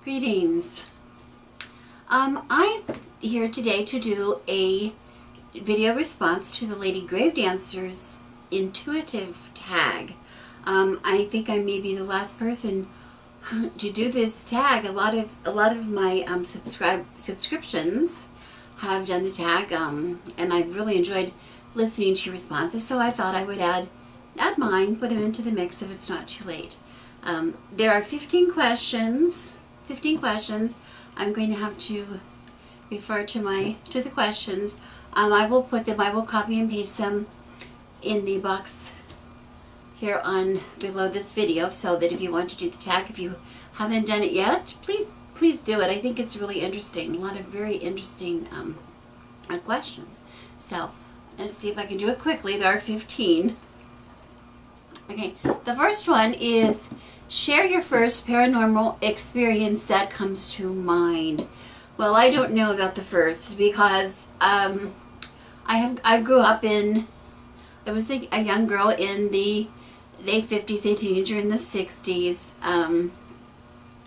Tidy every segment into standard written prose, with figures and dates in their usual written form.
Greetings. I'm here today to do a video response to the Lady Gravedancer's intuitive tag. I think I may be the last person to do this tag. A lot of my subscriptions have done the tag, and I've really enjoyed listening to your responses. So I thought I would add mine, put them into the mix if it's not too late. There are 15 questions. I'm going to have to refer to the questions. I will copy and paste them in the box here on below this video, so that if you want to do the tag, if you haven't done it yet, please do it. I think it's really interesting. A lot of very interesting questions. So let's see if I can do it quickly. There are 15. Okay, the first one is, share your first paranormal experience that comes to mind. Well, I don't know about the first because I grew up I was a young girl in the late 50s, a teenager in the 60s,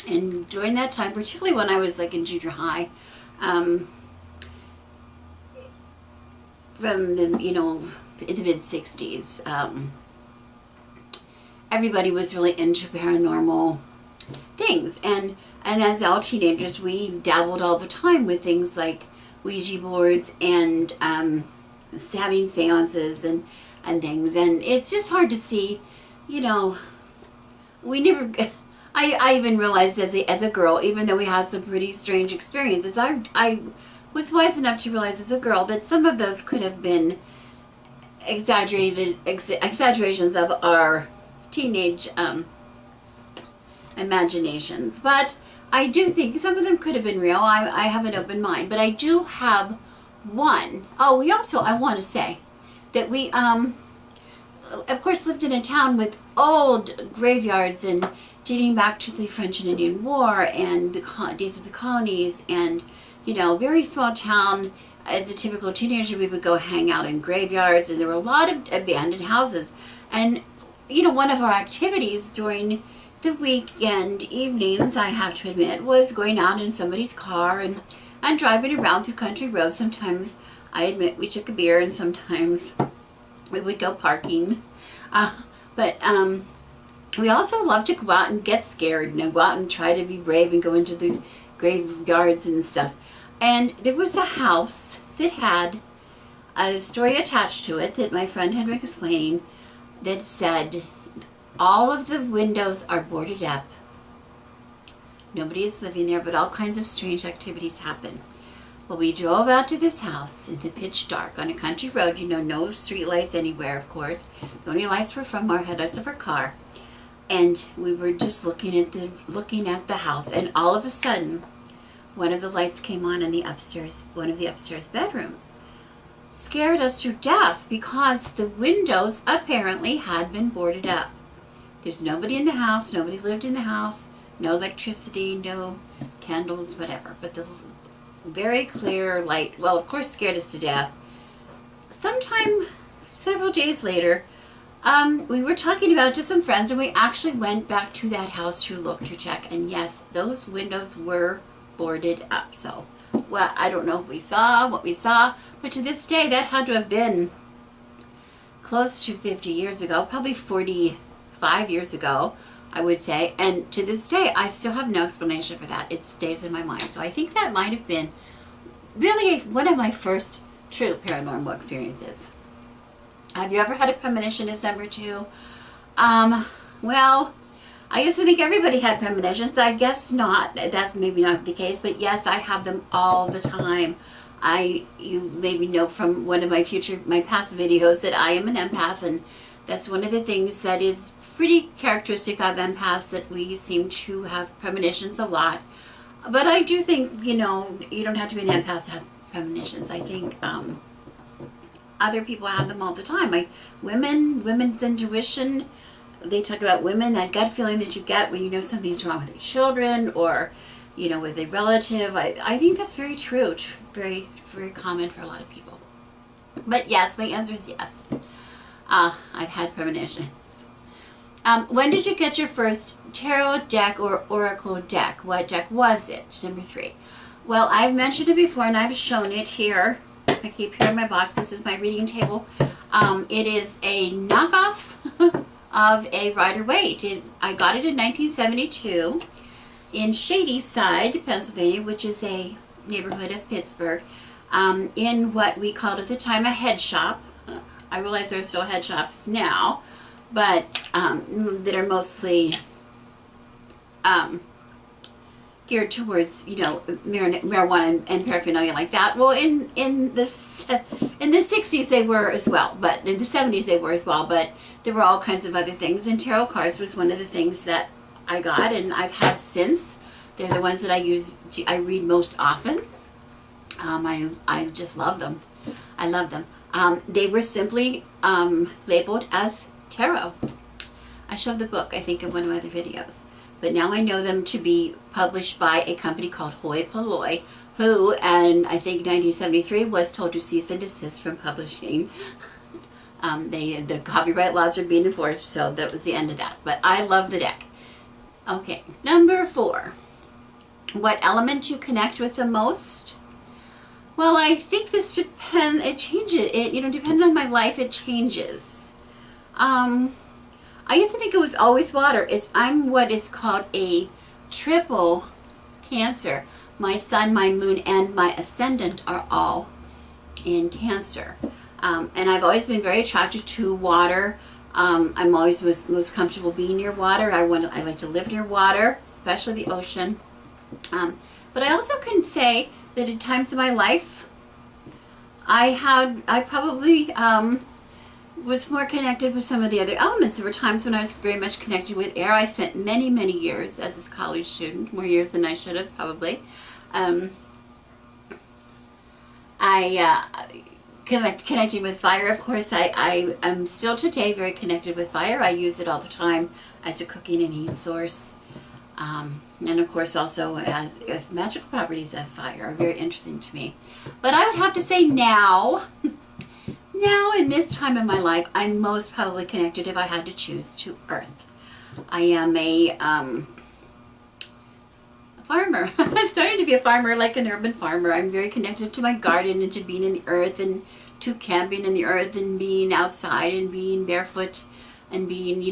and during that time, particularly when I was like in junior high, from the in the mid 60s. Everybody was really into paranormal things, and as all teenagers, we dabbled all the time with things like Ouija boards and having seances and things, and it's just hard to see, we never. I even realized as a girl, even though we had some pretty strange experiences, I was wise enough to realize as a girl that some of those could have been exaggerations of our teenage imaginations, but I do think some of them could have been real. I have an open mind, but I do have one. Oh, I want to say that we of course lived in a town with old graveyards, and dating back to the French and Indian War and the days of the colonies, and very small town. As a typical teenager, we would go hang out in graveyards, and there were a lot of abandoned houses. And one of our activities during the weekend evenings, I have to admit, was going out in somebody's car and driving around through country roads. Sometimes, I admit, we took a beer, and sometimes we would go parking. But we also loved to go out and get scared, and go out and try to be brave and go into the graveyards and stuff. And there was a house that had a story attached to it that my friend had been explaining, that said all of the windows are boarded up. Nobody is living there, but all kinds of strange activities happen. Well, we drove out to this house in the pitch dark on a country road. No street lights anywhere, of course. The only lights were from our headlights of our car. And we were just looking at the house, and all of a sudden, one of the lights came on in one of the upstairs bedrooms. Scared us to death because the windows apparently had been boarded up. There's nobody in the house, nobody lived in the house, no electricity, no candles, whatever. But the very clear light, well, of course, scared us to death. Sometime, several days later, we were talking about it to some friends, and we actually went back to that house to check. And yes, those windows were boarded up. So, well, I don't know if we saw what we saw, but to this day, that had to have been close to 50 years ago, probably 45 years ago, I would say. And to this day, I still have no explanation for that. It stays in my mind. So I think that might have been really one of my first true paranormal experiences. Have you ever had a premonition as number 2? Well, I used to think everybody had premonitions. I guess not. That's maybe not the case, but yes, I have them all the time. You maybe know from one of my past videos that I am an empath, and that's one of the things that is pretty characteristic of empaths, that we seem to have premonitions a lot. But I do think, you don't have to be an empath to have premonitions. I think other people have them all the time. Like women's intuition. They talk about women, that gut feeling that you get when you know something's wrong with your children, or with a relative. I think that's very true. Very, very common for a lot of people. But yes, my answer is yes. I've had premonitions. When did you get your first tarot deck or oracle deck. What deck was it? Number 3. Well, I've mentioned it before and I've shown it here. I keep here in my box. This is my reading table. It is a knockoff of a Rider-Waite. I got it in 1972 in Shadyside, Pennsylvania, which is a neighborhood of Pittsburgh, in what we called at the time a head shop. I realize there are still head shops now, but that are mostly geared towards, you know, marijuana and paraphernalia like that. Well, in the 60s they were as well, but in the 70s they were as well, but there were all kinds of other things, and tarot cards was one of the things that I got and I've had since. They're the ones that I read most often. I just love them. I love them. They were simply labeled as tarot. I showed the book, I think, in one of my other videos. But now I know them to be published by a company called Hoi Polloi, who, and I think 1973, was told to cease and desist from publishing. The copyright laws are being enforced, so that was the end of that. But I love the deck. Okay, number 4. What element you connect with the most? Well, I think this depends. It changes. Depending on my life, it changes. I used to think it was always water. I'm what is called a triple Cancer. My sun, my moon, and my ascendant are all in Cancer. And I've always been very attracted to water. I'm always most comfortable being near water. I like to live near water, especially the ocean. But I also can say that at times in my life, I probably was more connected with some of the other elements. There were times when I was very much connected with air. I spent many, many years as a college student, more years than I should have probably. Connecting with fire, of course. I am still today very connected with fire. I use it all the time as a cooking and heat source. And of course also as magical properties of fire are very interesting to me. But I would have to say now in this time in my life, I'm most probably connected, if I had to choose, to earth. I am a farmer. I'm starting to be a farmer, like an urban farmer. I'm very connected to my garden and to being in the earth and to camping in the earth and being outside and being barefoot and being,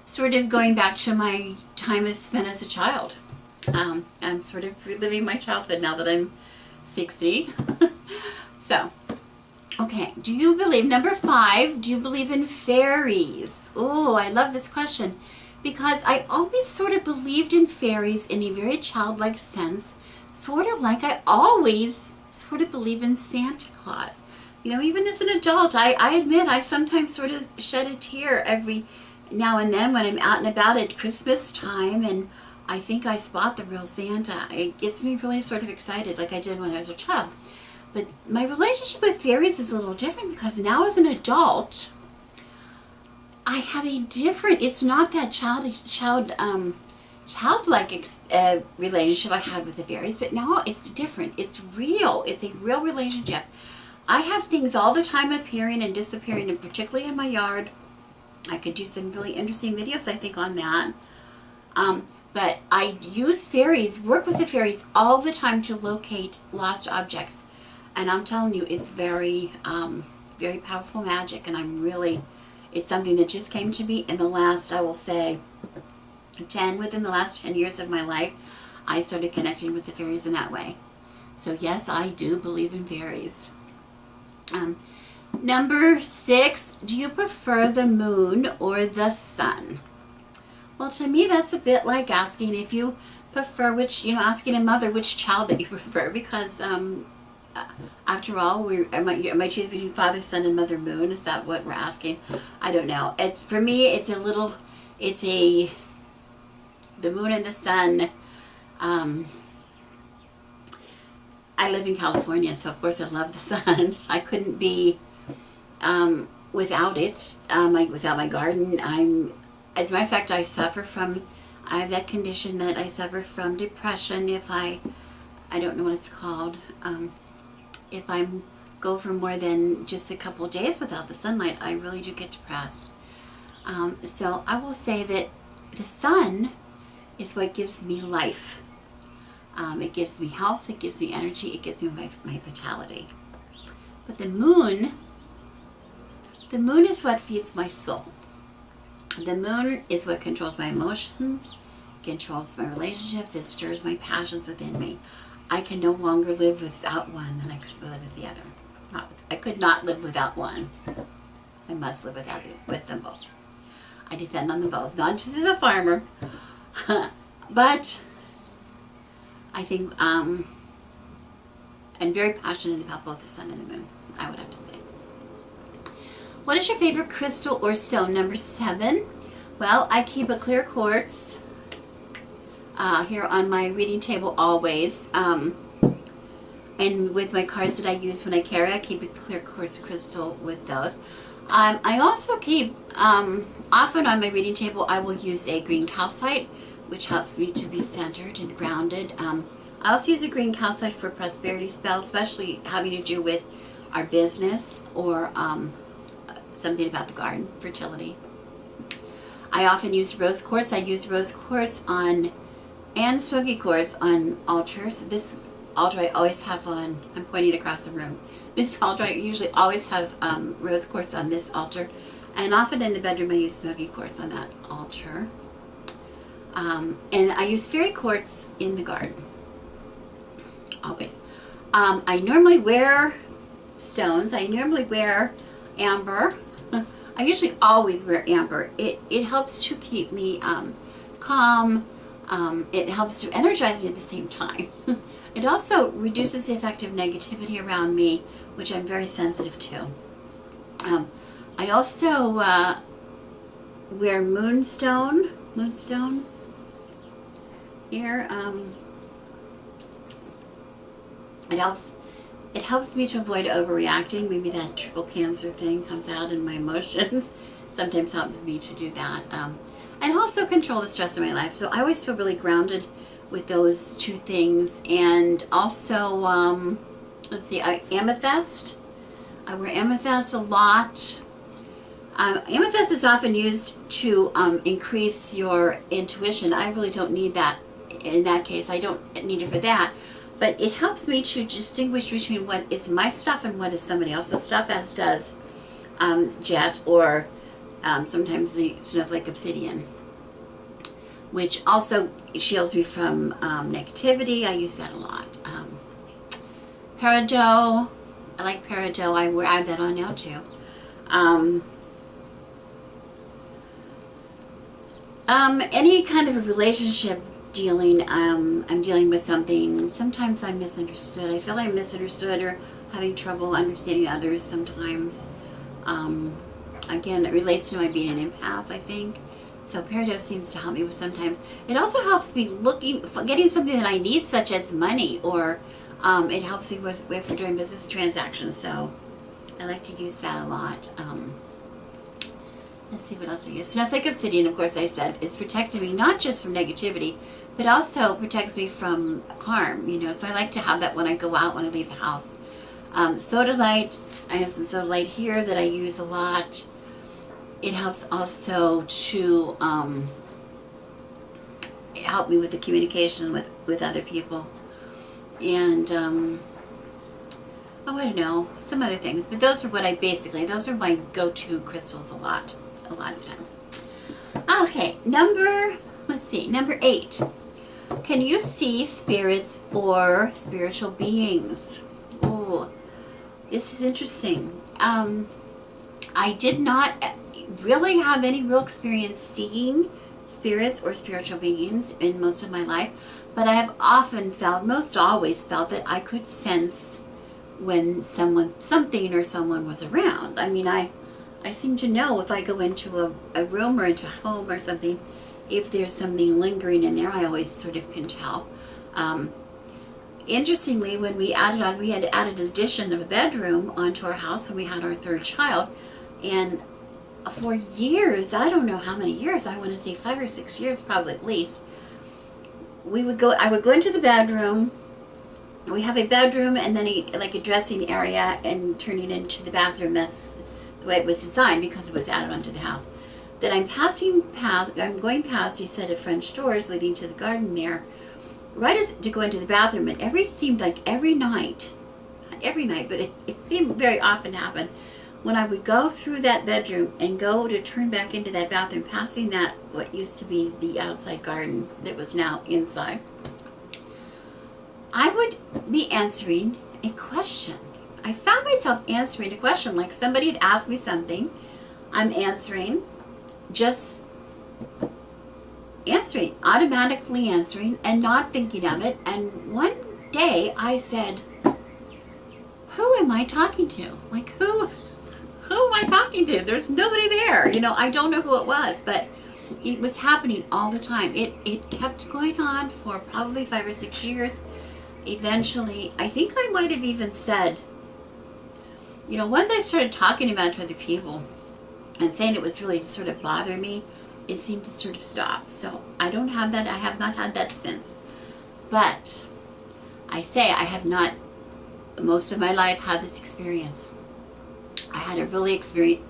sort of going back to my time as spent as a child. I'm sort of reliving my childhood now that I'm 60. So, okay, number 5, do you believe in fairies? Oh, I love this question because I always sort of believed in fairies in a very childlike sense, sort of like I always sort of believe in Santa Claus. Even as an adult, I admit I sometimes sort of shed a tear every now and then when I'm out and about at Christmas time and I think I spot the real Santa. It gets me really sort of excited like I did when I was a child. But my relationship with fairies is a little different because now as an adult, I have a different, it's not that childlike relationship I had with the fairies, but now it's different. It's real. It's a real relationship. I have things all the time appearing and disappearing, and particularly in my yard. I could do some really interesting videos, I think, on that. But I use fairies, work with the fairies all the time to locate lost objects. And I'm telling you, it's very, very powerful magic. And it's something that just came to me in the last, I will say, within the last 10 years of my life, I started connecting with the fairies in that way. So yes, I do believe in fairies. Number 6, do you prefer the moon or the sun? Well, to me, that's a bit like asking if you prefer asking a mother which child that you prefer, because after all, am I choosing between father, sun, and mother moon? Is that what we're asking? I don't know. For me, the moon and the sun. I live in California, so of course I love the sun. I couldn't be without it, without my garden. As a matter of fact, I have that condition that I suffer from depression if I don't know what it's called, if I go for more than just a couple of days without the sunlight, I really do get depressed. So I will say that The sun is what gives me life. It gives me health, it gives me energy, it gives me my vitality. But the moon is what feeds my soul. The moon is what controls my emotions, controls my relationships, it stirs my passions within me. I can no longer live without one than I could live with the other. I could not live without one. I must live with them both. I depend on them both, not just as a farmer, but I think I'm very passionate about both the sun and the moon, I would have to say. What is your favorite crystal or stone? Number 7. Well, I keep a clear quartz here on my reading table always. And with my cards that I use when I carry, I keep a clear quartz crystal with those. I also keep, often on my reading table, I will use a green calcite, which helps me to be centered and grounded. I also use a green calcite for prosperity spells, especially having to do with our business or something about the garden, fertility. I often use rose quartz. I use rose quartz and smoky quartz on altars. This altar I always have on, I'm pointing across the room. This altar I usually always have rose quartz on this altar. And often in the bedroom I use smoky quartz on that altar. And I use fairy quartz in the garden. Always. I normally wear stones. I normally wear amber. I usually always wear amber. It helps to keep me calm. It helps to energize me at the same time. It also reduces the effect of negativity around me, which I'm very sensitive to. I also wear moonstone here. It helps me to avoid overreacting. Maybe that triple cancer thing comes out in my emotions. Sometimes helps me to do that. And also control the stress in my life. So I always feel really grounded with those two things. And also, let's see, amethyst. I wear amethyst a lot. Amethyst is often used to increase your intuition. I really don't need that in that case. I don't need it for that. But it helps me to distinguish between what is my stuff and what is somebody else's stuff, as does jet or sometimes the snowflake obsidian, which also shields me from negativity. I use that a lot. Peridot, I like peridot. I have that on now too. Any kind of a relationship dealing, I'm dealing with something. Sometimes I'm misunderstood. I feel I'm misunderstood or having trouble understanding others sometimes. Again, it relates to my being an empath, I think. So peridot seems to help me with sometimes. It also helps me getting something that I need, such as money, or it helps me with if we're doing business transactions. So I like to use that a lot. Let's see what else I use. Snowflake obsidian, of course, I said, it's protecting me not just from negativity, but also protects me from harm, you know. So I like to have that when I go out, when I leave the house. Sodalite, I have some sodalite here that I use a lot. It helps also to help me with the communication with other people. And, oh, I don't know, some other things. But those are those are my go-to crystals a lot of times. Okay, number 8. Can you see spirits or spiritual beings? Oh, this is interesting. I did not really have any real experience seeing spirits or spiritual beings in most of my life, but I have often felt, most always felt, that I could sense when something or someone was around. I mean, I seem to know if I go into a room or into a home or something, if there's something lingering in there. I always sort of can tell. Interestingly, when we had added an addition of a bedroom onto our house when we had our 3rd child, and for years, I don't know how many years, I want to say 5 or 6 years probably at least, I would go into the bedroom. We have a bedroom and then a dressing area and turning into the bathroom. That's the way it was designed because it was added onto the house. that I'm going past a set of French doors leading to the garden there, right as to go into the bathroom, and seemed like every night, not every night, but it seemed very often to happen, when I would go through that bedroom and go to turn back into that bathroom, passing that, what used to be the outside garden that was now inside, I would be answering a question. I found myself answering a question, like somebody had asked me something. I'm answering, just answering, automatically answering, and not thinking of it. And one day I said, who am I talking to? Like, who am I talking to? There's nobody there. I don't know who it was, but it was happening all the time. It kept going on for probably 5 or 6 years. Eventually, I think I might have even said, once I started talking about it to other people and saying it was really sort of bothering me, it seemed to sort of stop. So I don't have that. I have not had that since. But I say I have not, most of my life, had this experience. I had a really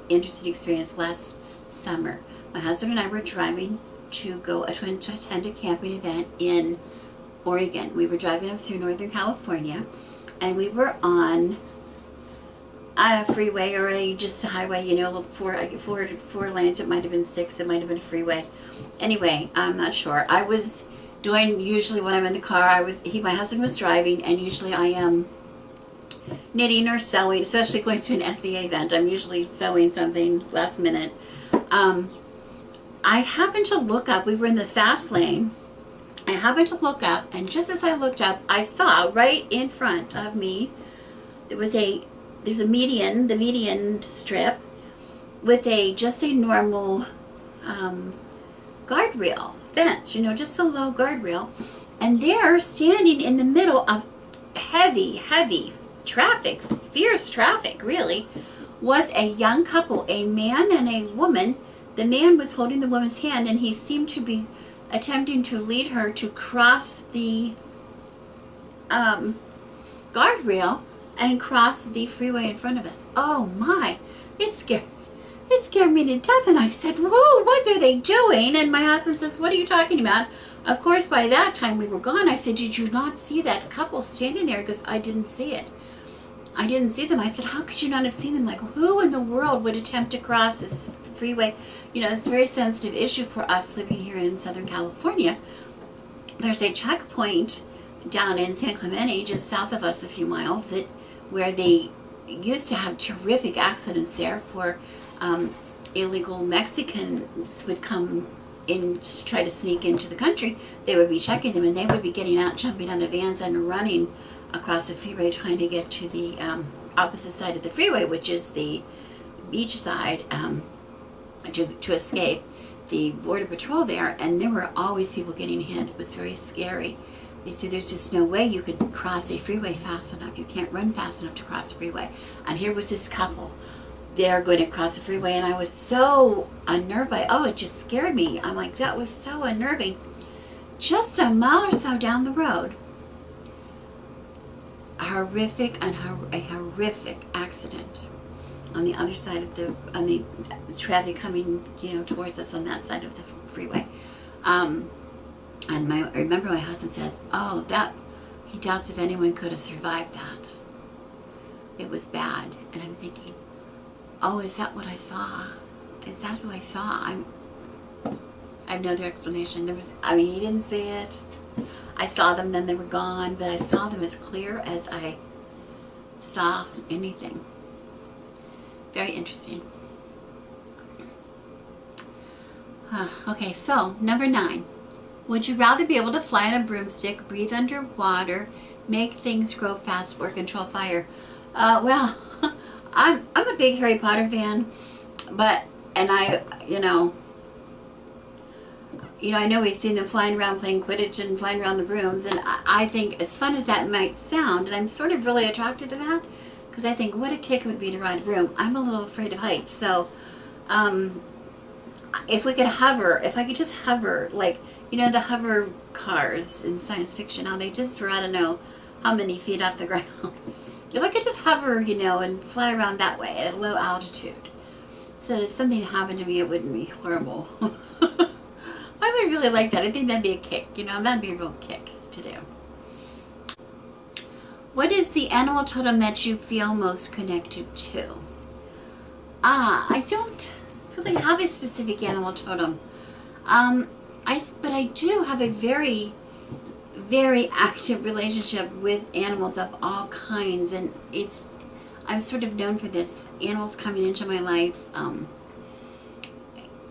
interesting experience last summer. My husband and I were driving to attend a camping event in Oregon. We were driving up through Northern California, and we were on a freeway or just a highway, four lanes. It might have been 6. It might have been a freeway. Anyway, I'm not sure. I was doing, usually when I'm in the car, my husband was driving, and usually I am knitting or sewing, especially going to an SEA event. I'm usually sewing something last minute. I happened to look up. We were in the fast lane. I happened to look up, and just as I looked up, I saw right in front of me, there's a median strip with just a normal guardrail fence, just a low guardrail. And there, standing in the middle of heavy traffic, fierce traffic really, was a young couple, a man and a woman. The man was holding the woman's hand, and he seemed to be attempting to lead her to cross the guardrail and cross the freeway in front of us. Oh my, it scared me to death. And I said, whoa, what are they doing? And my husband says, what are you talking about? Of course, by that time we were gone. I said, did you not see that couple standing there? Because I didn't see it. I didn't see them. I said, how could you not have seen them? Like, who in the world would attempt to cross this freeway? It's a very sensitive issue for us living here in Southern California. There's a checkpoint down in San Clemente, just south of us a few miles, where they used to have terrific accidents there for illegal Mexicans would come in to try to sneak into the country. They would be checking them, and they would be getting out, jumping out of vans and running across the freeway trying to get to the opposite side of the freeway, which is the beach side, to escape the border patrol there. And there were always people getting hit. It was very scary. They say there's just no way you could cross a freeway fast enough. You can't run fast enough to cross the freeway. And here was this couple. They're going to cross the freeway, and I was so unnerved by it just scared me. I'm like, that was so unnerving. Just a mile or so down the road, a horrific accident on the other side of the traffic coming, towards us on that side of the freeway. And I remember my husband says, he doubts if anyone could have survived that. It was bad. And I'm thinking, is that what I saw? Is that who I saw? I have no other explanation. He didn't see it. I saw them, then they were gone, but I saw them as clear as I saw anything. Very interesting. Okay, so number 9. Would you rather be able to fly on a broomstick, breathe underwater, make things grow fast, or control fire? Well, I'm a big Harry Potter fan, I know we've seen them flying around playing Quidditch and flying around the brooms, and I think, as fun as that might sound, and I'm sort of really attracted to that, because I think what a kick it would be to ride a broom. I'm a little afraid of heights, so if I could just hover, like, the hover cars in science fiction, how they just are, I don't know how many feet off the ground. If I could just hover, and fly around that way at a low altitude. so if something happened to me, it wouldn't be horrible. I would really like that. I think that'd be a kick, you know, that'd be a real kick to do. What is the animal totem that you feel most connected to? I don't really have a specific animal totem. But I do have a very, very active relationship with animals of all kinds, and I'm sort of known for this. Animals coming into my life,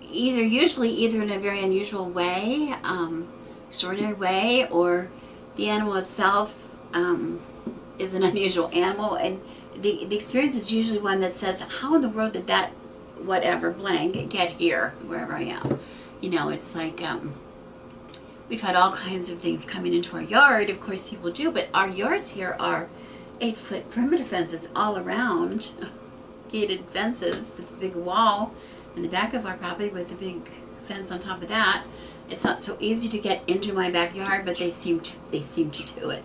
usually in a very unusual way, extraordinary way, or the animal itself is an unusual animal, and the experience is usually one that says, how in the world did that whatever blank get here, wherever I am? You know, it's like, we've had all kinds of things coming into our yard. Of course people do, but our yards here are 8-foot perimeter fences all around, gated fences with a big wall in the back of our property with a big fence on top of that. It's not so easy to get into my backyard, but they seem to do it.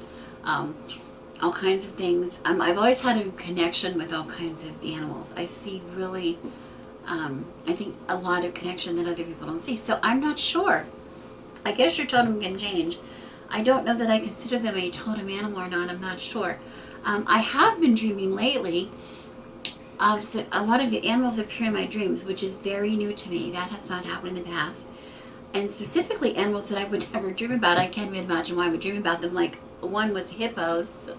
All kinds of things. I've always had a connection with all kinds of animals. I see really, I think a lot of connection that other people don't see. So I'm not sure. I guess your totem can change. I don't know that I consider them a totem animal or not. I'm not sure. I have been dreaming lately. So a lot of animals appear in my dreams, which is very new to me. That has not happened in the past. And specifically animals that I would never dream about. I can't even imagine why I would dream about them. Like, one was hippos,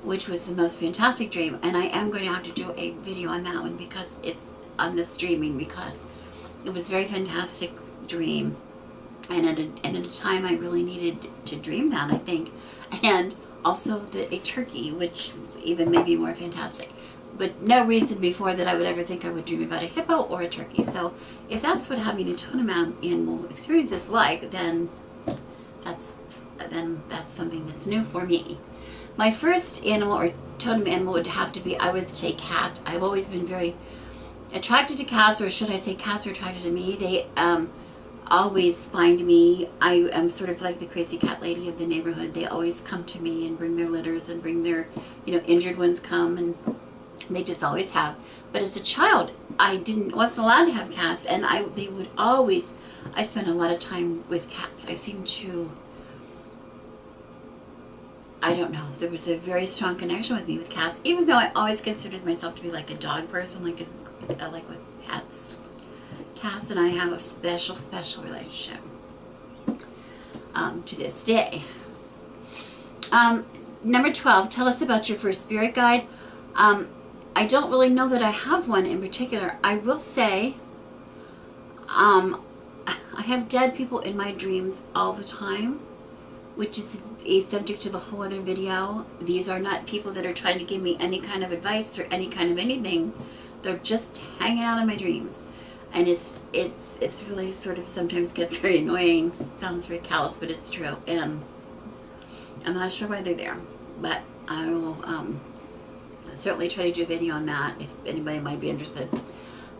which was the most fantastic dream. And I am going to have to do a video on that one, because it's on this dreaming, because it was a very fantastic dream. And at a time I really needed to dream that, I think. And also a turkey, which even may be more fantastic. But no reason before that I would ever think I would dream about a hippo or a turkey. So if that's what having a totem animal experience is like, then that's something that's new for me. My first animal or totem animal would have to be, I would say, cat. I've always been very attracted to cats, or should I say cats are attracted to me. They always find me. I am sort of like the crazy cat lady of the neighborhood. They always come to me and bring their litters and bring their, injured ones come, and they just always have. But as a child, I wasn't allowed to have cats, and I spent a lot of time with cats. I don't know, there was a very strong connection with me with cats, even though I always considered myself to be like a dog person, like with pets. Cats and I have a special, special relationship to this day. Number 12, tell us about your first spirit guide. I don't really know that I have one in particular. I will say, I have dead people in my dreams all the time, which is a subject of a whole other video. These are not people that are trying to give me any kind of advice or any kind of anything. They're just hanging out in my dreams. And it's really sort of sometimes gets very annoying. It sounds very callous, but it's true. And I'm not sure why they're there, but I will certainly try to do a video on that if anybody might be interested.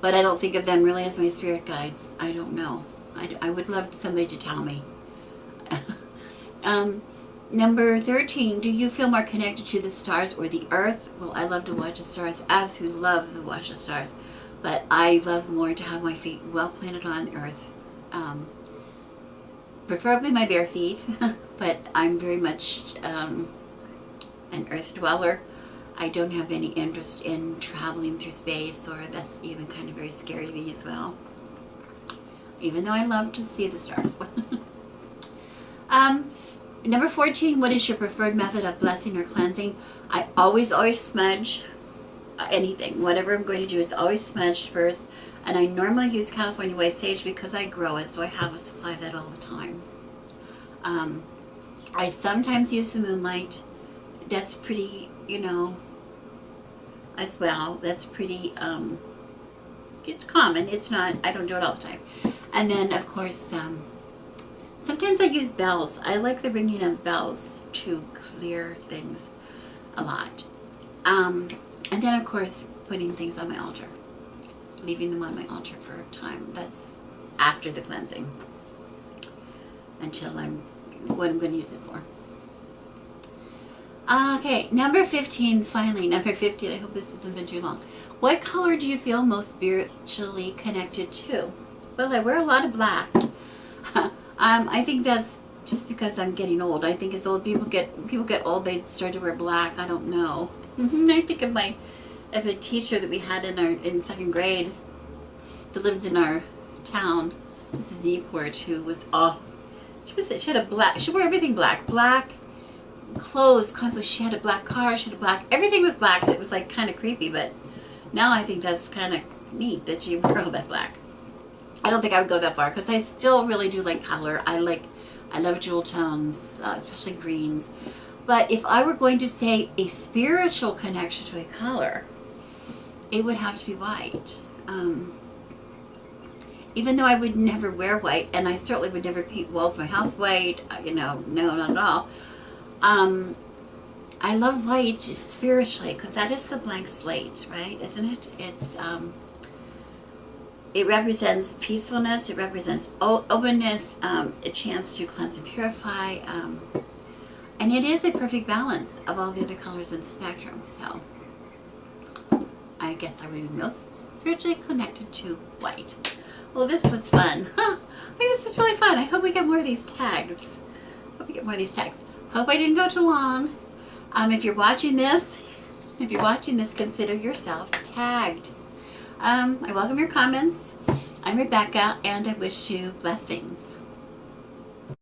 But I don't think of them really as my spirit guides. I don't know. I would love somebody to tell me. Number 13, do you feel more connected to the stars or the earth? Well, I love to watch the stars. Absolutely love to watch the stars. But I love more to have my feet well planted on the earth. Preferably my bare feet, but I'm very much an earth dweller. I don't have any interest in traveling through space, or that's even kind of very scary to me as well. Even though I love to see the stars. Number 14, what is your preferred method of blessing or cleansing? I always smudge anything. Whatever I'm going to do, it's always smudged first. And I normally use California white sage because I grow it, so I have a supply of that all the time. I sometimes use the moonlight. That's pretty, as well. That's pretty, it's common. It's not, I don't do it all the time. And then, of course, sometimes I use bells. I like the ringing of bells to clear things a lot. And then, of course, putting things on my altar. Leaving them on my altar for a time. That's after the cleansing. Until what I'm going to use it for. Okay, number 15, finally, number 15. I hope this hasn't been too long. What color do you feel most spiritually connected to? Well, I wear a lot of black. I think that's just because I'm getting old. I think as old people get old, they start to wear black. I don't know. I think of a teacher that we had in second grade that lived in our town, Mrs. Newport, who was she had a black. She wore everything black, clothes constantly. She had a black car. She had a black. Everything was black, and it was like kind of creepy. But now I think that's kind of neat that she wore all that black. I don't think I would go that far because I still really do like color. I love jewel tones, especially greens. But if I were going to say a spiritual connection to a color, it would have to be white. Even though I would never wear white, and I certainly would never paint walls of my house white, no, not at all. I love white spiritually because that is the blank slate, right? Isn't it? It represents peacefulness. It represents openness, a chance to cleanse and purify, and it is a perfect balance of all the other colors in the spectrum. So I guess I would be most spiritually connected to white. Well, this was fun. I think this is really fun. I hope we get more of these tags. Hope I didn't go too long. If you're watching this, consider yourself tagged. I welcome your comments. I'm Rebecca, and I wish you blessings.